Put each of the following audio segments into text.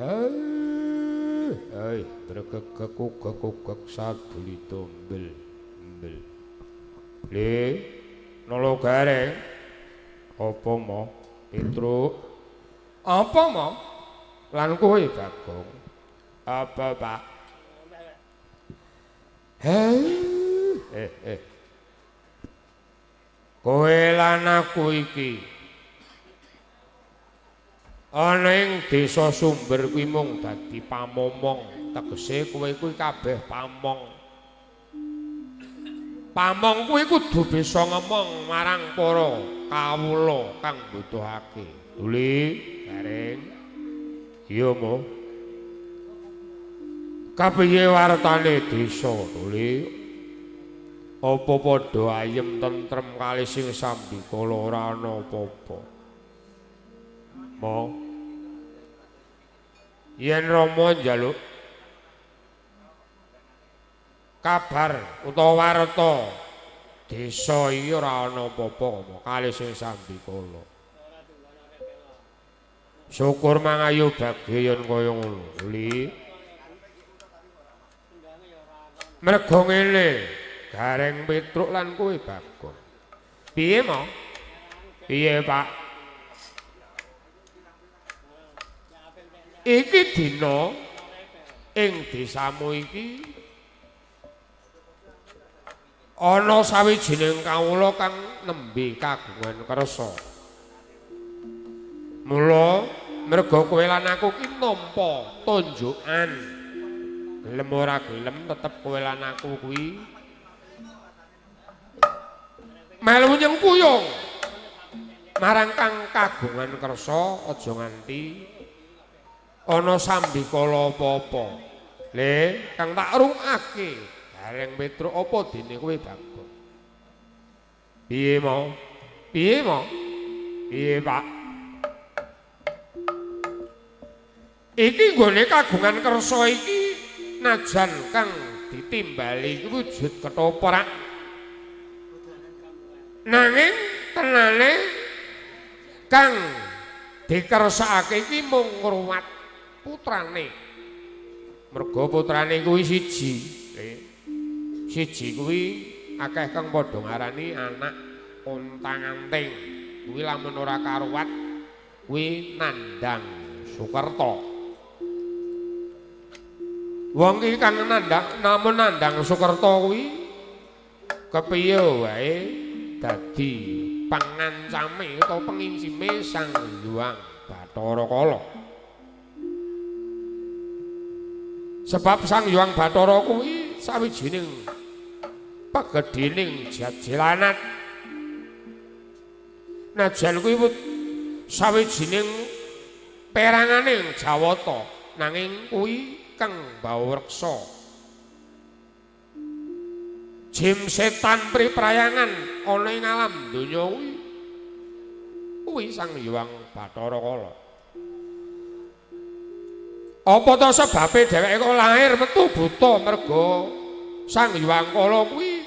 Hai, gregek saduli tombel. Le, nolo gareng. Apa mo? Petruk. Apa mo? Lan kowe Bagong. Apa, Pak? Kowe lan aku iki ana ing desa Sumber kuwi mung dadi pamomong, tegese kowe kuwi kabeh pamong. Pamong kuwi kudu bisa ngomong marang para kawula kang mbutuhake. Duli, Gareng. Iya, Mo. Kapiye wartane desa, Duli? Apa padha ayem tentrem kalih sing sambikala ora ana apa-apa. Mo. Yen Rama njaluk kabar utawa warta desa iki ora ana apa-apa kalih sing sambikala. Syukur mangayu bagéyan kaya ngono, Li. Merga ngene, Gareng Petruk lan kowe Bagong. Piye, Mo? Piye, Pak? Iki dina ing desamu iki ana sawijining kawula kang nembe kagungan kersa. Mula merga kowe lan aku ki nampa tunjukan. Gelem ora gelem tetep kowe lan aku kuwi melu nyengkuyung marang kang kagungan kersa aja nganti ana sambikala apa-apa. Le, kang tak rungake, Gareng Petruk apa dene kowe Bagong? Piye, Mo? Piye, Mo? Piye, Pak? Iki nggone kagungan kersa iki najan kang ditimbali wujud ketoprak. Nanging tenane kang dikersakake iki mung ngruwat putrane. Merga putrane kuwi siji. Siji kuwi akeh kang padha ngarani anak untang-anting. Kuwi lamun ora karuwat kuwi Nandang Sukerta. Wong iki kang namun Nandang Sukerta kuwi kepiye wae dadi pangancame utawa pengincime Sang Hyang Bathara Kala. Sebab Sang Hyang Bathara kuwi sawijining pagedhining jajelanat. Najan kuwi sawijining peranganing Jawata nanging kuwi kang mbawa reksa. Jim setan priprayangan ana ing alam donya kuwi Sang Hyang Bathara Kala. Apa to sebabe dheweke kok lahir metu buta merga Sang Hyang Kala kuwi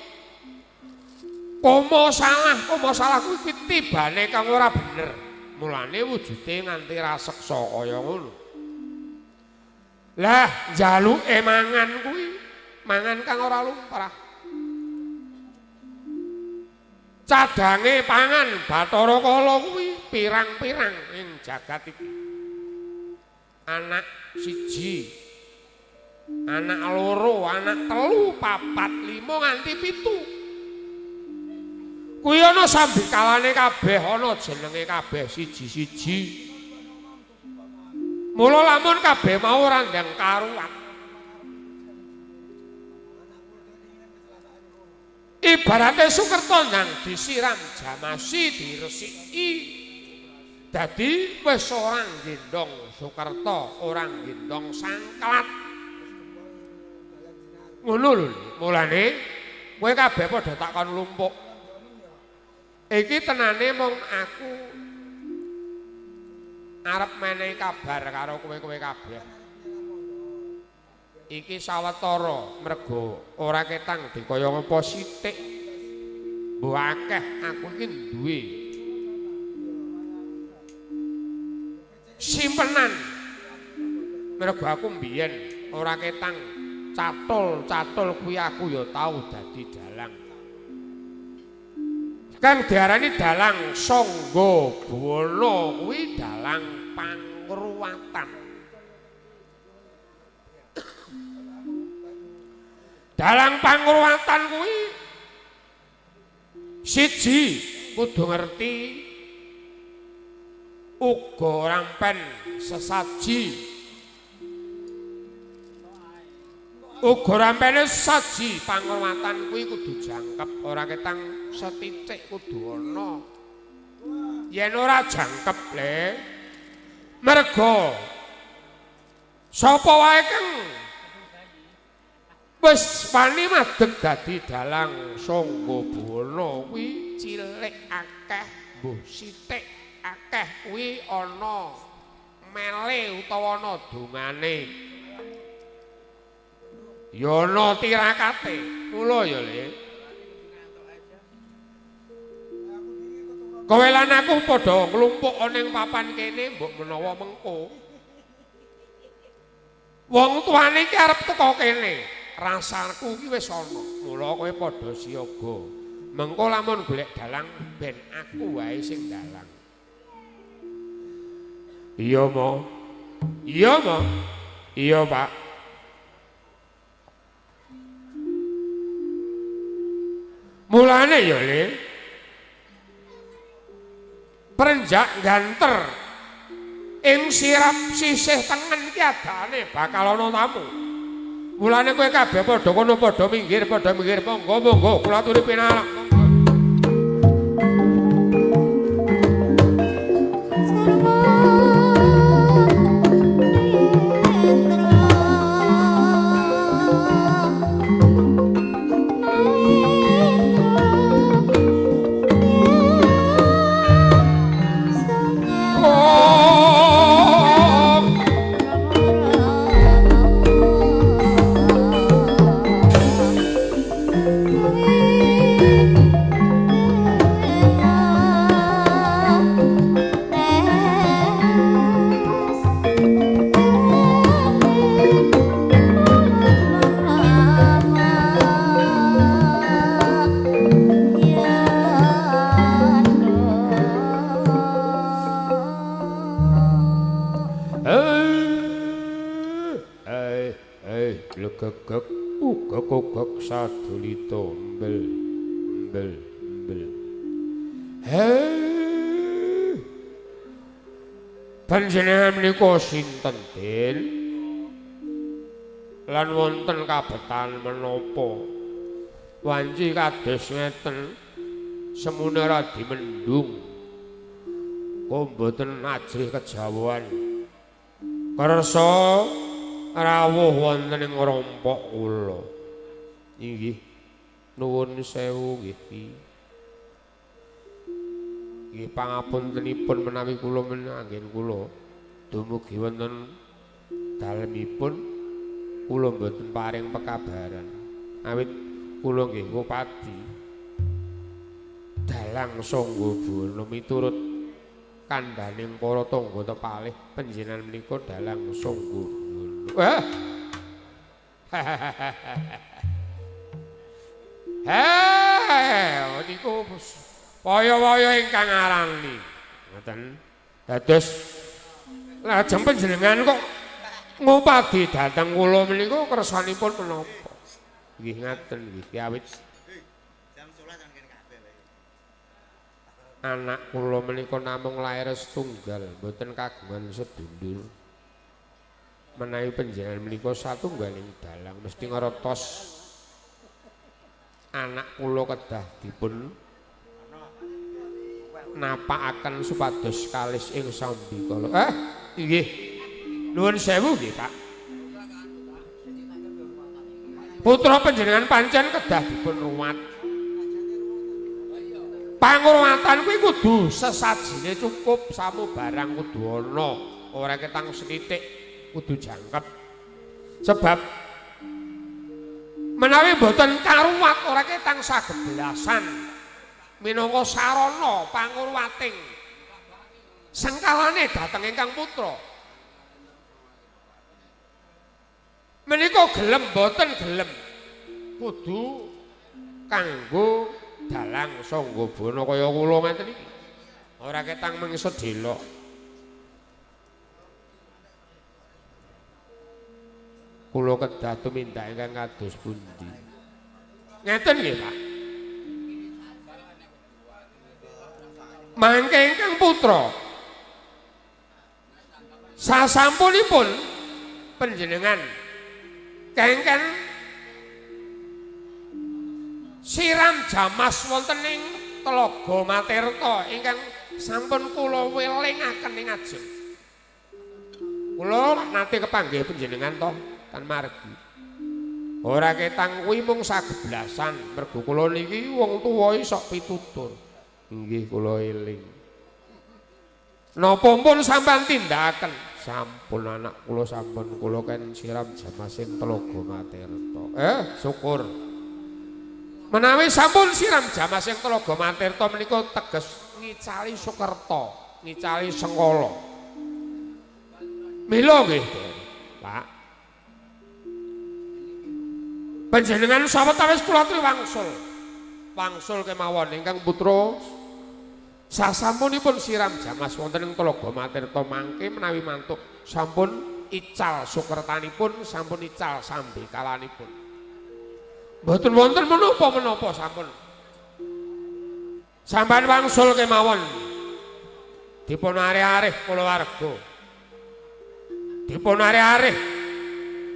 koma salah kuwi tibane kang ora bener. Mulane wujude nganti raseksa kaya ngono. Lah njaluke mangan kuwi mangan kang ora lumrah. Cadange pangan Bathara Kala kuwi pirang-pirang ing jagat iki. Anak siji, anak loro, anak telu, papat, lima nganti 7. Kuwi ana sambikalane kabeh, ana jenenge kabeh siji-siji. Mula lamun kabeh mau ora ndang karuan. Ibarate Sukerta nang disiram jamasi diresiki. Dadi wis ora nggendong Sukerta, ora nggendong sangklat. Ngono lho, mulane kowe kabeh padha takon lumpuk. Iki tenane mung aku arep menehi kabar karo kowe-kowe kabeh. Iki sawetara merga ora ketang dikaya apa sithik. Mbok akeh aku iki duwe simpenan Mergo aku mbiyen ora ketang catul kuwi aku ya tau dadi dalang. Kang diarani dalang Sangga Buwana kuwi dalang pangruwatan. Dalang pangruwatan kuwi siji kudu ngerti uga rampen sesaji. Uga rampene saji pangruwatan kuwi kudu jangkep ora ketang setitik kudu ana. Yen ora jangkep le merga sapa wae kang wis wani madeg dadi dalang Sangga Buwana kuwi cilik akeh mbuh sithik akeh kuwi ana mele utawa ana dongane. Ya ana tirakate, mula ya Le. Kowe lan aku padha nglumpuk ning papan kene mbok menawa mengko. Wong tuane iki arep teko kene, rasaku iki wis ana. Mula kowe padha siaga. Mengko lamun golek dalang ben aku wae sing dalang. Iya, Mo. Iya, Mo. Iya, Pak. Mulane ya Le prenjak ganter ing sirap sisih tengen iki adane bakal ana tamu. Mulane kowe kabeh padha kono padha minggir monggo kula aturi pinalak. Gek sadulita mbel. Panjenengan menika sinten, Den? Lan wonten kabetan menapa? Wanci kados ngeten semune radi mendung. Kok mboten ajrih kejawan. Kersa rawuh wonten ing rompok kula. Inggih. Nuwun sewu nggih. Nggih pangapuntenipun menawi kula menanggen kula dumugi wonten dalemipun kula mboten paring pekabaran. Awit kula nggih ngupadi dalang Sangga Buwana miturut kandhaning para tangga tepalih panjenengan menika dalang Sangga Buwana. Niku waya-waya ingkang arani. Ngoten. Dados lajeng panjenengan kok ngupadi dhateng kula menika kersanipun menapa? Nggih ngaten nggih awit anak kula menika namung lair setunggal, mboten kagungan sedulur. Menawi panjenengan menika satunggaling dalang mesti ngertos anak kula kedah dipun napakaken supados kalis ing sambikala. Nggih. Nuwun sewu nggih, Pak. Putra panjenengan pancen kedah dipun ruwat. Pangruwatan kuwi kudu sesajine cukup, samubarang kudu ana, ora ketang setitik, kudu jangkep. Sebab menawi boten karuwat ora ketang saged belasan minangka sarana pangurwating sengkalane dhateng ingkang putra. Menika gelem boten gelem kudu kanggo dalang sanggabana kaya kula ngeten iki. Ora ketang mengso delok. Kula kedah tumindak ingkang kados pundi. Ngeten nggih, Pak. Mangke ingkang putra sasampunipun panjenengan kengken siram jamas wonten ing Tlaga Matirta ingkang sampun kula welingaken ing ajeng. Kula nate kepanggih panjenengan to Tan Margi. Ora ketang kuwi mung sageblasan mergo kula niki wong tuwa sok pitutur. Inggih kula eling. Napa pun sampean tindakaken? Sampun anak kula sampun kula ken siram jamas ing Tlaga Matirta. Syukur. Menawi sampun siram jamas ing Tlaga Matirta menika teges ngicali Sukerta, ngicali Sengkala. Mila nggih, Pak. Panjenengan sawetawis kula aturi wangsul. Wangsul kemawon ingkang putra sasampunipun siram jamas wonten ing Tlaga Matirta mangke menawi mantuk sampun ical Sukertanipun, sampun ical sambekalanipun. Mboten wonten menapa-menapa sampun. Sampeyan wangsul kemawon. Dipun arih-arih kulawarga. Dipun arih-arih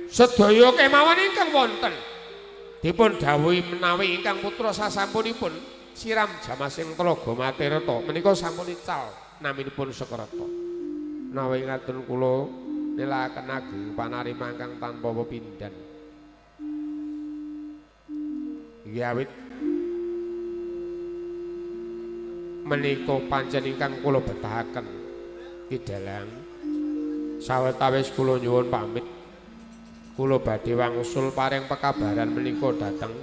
sedaya kemawon ingkang wonten. Dipun dawuhi menawi ingkang putra sasampunipun siram jamas ing Tlaga Matirta menika sampun ical naminipun Sukerta. Menawi ngaten kula nilakaken ageng panarima ingkang tanpa pepindhan. Iki awit menika pancen ingkang kula betahaken Ki Dalang. Sawetawis kula nyuwun pamit. Kula badhe wangsul paring pekabaran menika dhateng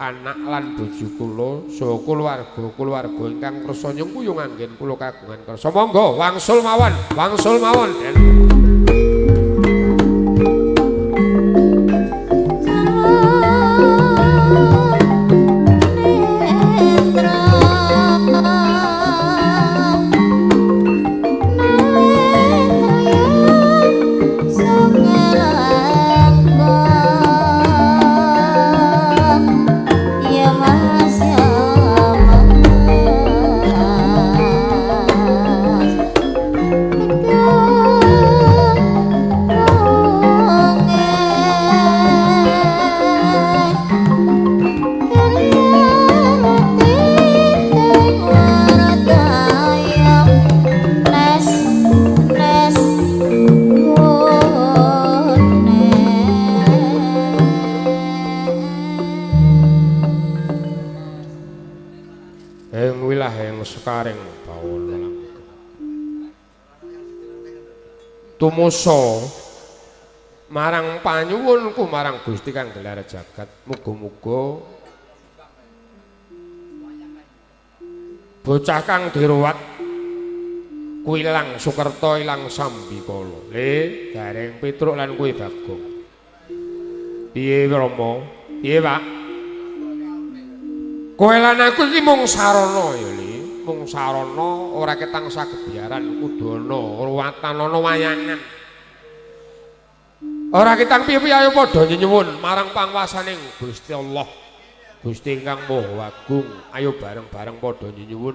anak lan bojo kula saha kulawarga ingkang kersa nyengkuyung anggen kula kagungan kersa. Monggo wangsul mawon, wangsul mawon. Tumusa marang panyuwunku marang Gusti kang gelar jagat, muga-muga bocah kang diruwat kuwi ilang Sukerta ilang sambikala. Le Gareng Petruk lan kuwi Bagong. Piye Rama? Piye Pak? Kowe lan aku iki mung sarana ya Le. Mung sarana ora ketang sagebiaran kudana ruwatan ana wayangan. Ora ketang piye-piye ayo padha nyuwun marang pangwasaning Gusti Allah. Gusti ingkang Maha Agung, ayo bareng-bareng padha nyuwun.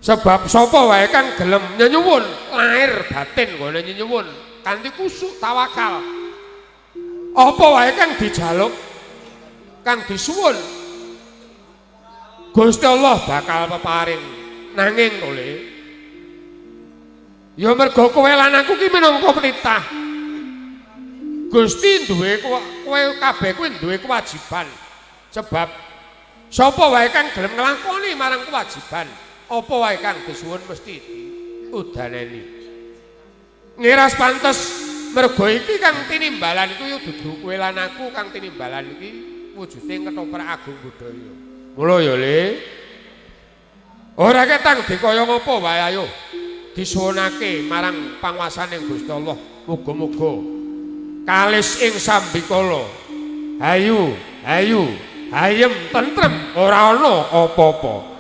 Sebab sapa wae kang gelem nyuwun lahir batin nggone nyuwun kanthi kusuk tawakal. Apa wae kang dijaluk kang disuwun Gusti Allah bakal peparing nanging to Le. Ya mergo kowe lan aku ki minangka penitah. Gusti duwe kowe kabeh kuwi duwe kewajiban. Sebab sapa wae kang gelem nglakoni marang kewajiban, apa wae kang disuwun mesti diudaneni. Ngiras pantes mergo iki kang tinimbalan iku ya dudu kowe lan aku kang tinimbalan iki wujude ketoprak agung budaya. Mula ya Le, ora ketang dikaya ngapa wae ayo disuwunake marang panguwasaning Gusti Allah. Muga-muga kalis ing sambikala ayu ayem tentrem ora ana apa-apa.